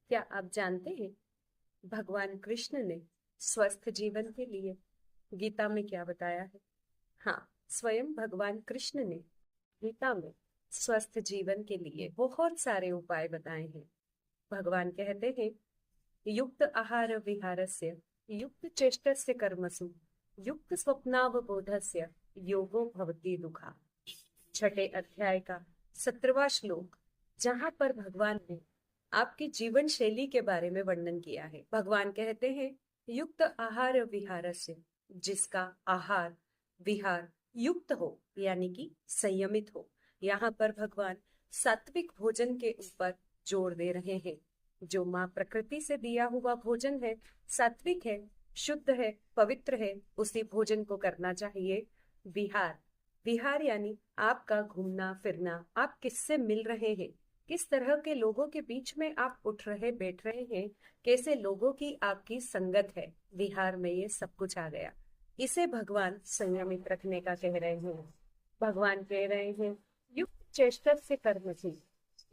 क्या आप जानते हैं भगवान कृष्ण ने स्वस्थ जीवन के लिए गीता में क्या बताया है? हाँ, स्वयं भगवान कृष्ण ने गीता में स्वस्थ जीवन के लिए बहुत सारे उपाय बताए हैं। भगवान कहते हैं, युक्त आहार विहारस्य युक्त चेष्टस्य कर्मसु युक्त स्वप्नावबोधस्य योगो भवति दुखा। छठे अध्याय का 17वां श्लोक, जहां पर भगवान ने आपकी जीवन शैली के बारे में वर्णन किया है। भगवान कहते हैं, युक्त आहार विहार से, जिसका आहार विहार युक्त हो यानी कि संयमित हो। यहाँ पर भगवान सात्विक भोजन के ऊपर जोर दे रहे हैं। जो माँ प्रकृति से दिया हुआ भोजन है, सात्विक है, शुद्ध है, पवित्र है, उसी भोजन को करना चाहिए। विहार, विहार यानी आपका घूमना फिरना, आप किससे मिल रहे हैं, किस तरह के लोगों के बीच में आप उठ रहे बैठ रहे हैं, कैसे लोगों की आपकी संगत है, विहार में ये सब कुछ आ गया। इसे भगवान संयमित रखने का कह रहे हैं। भगवान कह रहे हैं, युक्त चेष्टा से कर्म से,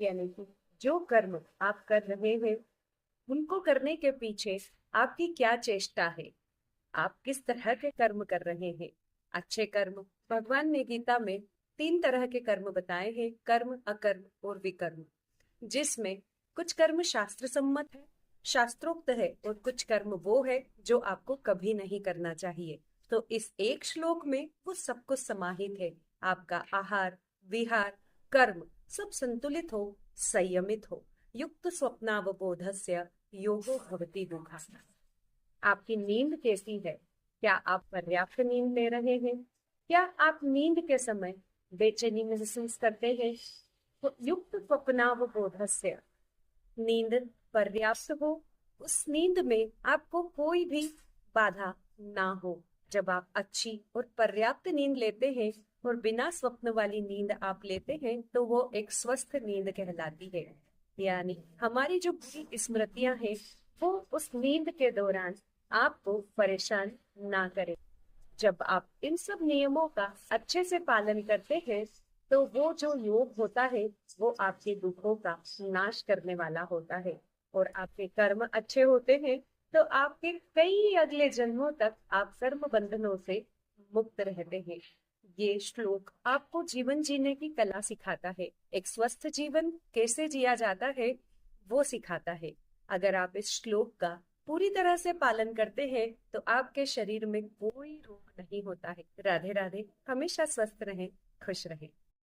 यानी कि जो कर्म आप कर रहे हैं उनको करने के पीछे आपकी क्या चेष्टा है, आप किस तरह के कर्म कर रहे हैं। अच्छे कर्म, भगवान ने गीता में 3 तरह के कर्म बताए हैं, कर्म, अकर्म और विकर्म, जिसमें कुछ कर्म शास्त्र सम्मत है, शास्त्रोक्त है, और कुछ कर्म वो है जो आपको कभी नहीं करना चाहिए। तो इस एक श्लोक में वो सब कुछ समाहित है। आपका आहार विहार कर्म सब संतुलित हो, संयमित हो। युक्त स्वप्नावबोधस्य योगो भवति दुःखा। आपकी नींद कैसी है? क्या आप पर्याप्त नींद ले रहे हैं? क्या आप नींद के समय बेचैनी महसूस करते हैं? तो युक्त स्वप्नावबोधस्य, नींद पर्याप्त हो, उस नींद में आपको कोई भी बाधा ना हो। जब आप अच्छी और पर्याप्त नींद लेते हैं और बिना स्वप्न वाली नींद आप लेते हैं तो वो एक स्वस्थ नींद कहलाती है। यानी हमारी जो बुरी स्मृतियां हैं वो उस नींद के दौरान आपको परेशान ना करें। जब आप इन सब नियमों का अच्छे से पालन करते हैं तो वो जो योग होता है वो आपके दुखों का नाश करने वाला होता है, और आपके कर्म अच्छे होते हैं तो आपके कई अगले जन्मों तक आप कर्म बंधनों से मुक्त रहते हैं। ये श्लोक आपको जीवन जीने की कला सिखाता है, एक स्वस्थ जीवन कैसे जिया जाता है वो सिखाता है। अगर आप इस श्लोक का पूरी तरह से पालन करते हैं तो आपके शरीर में कोई रोग नहीं होता है। राधे राधे, हमेशा स्वस्थ रहें, खुश रहें।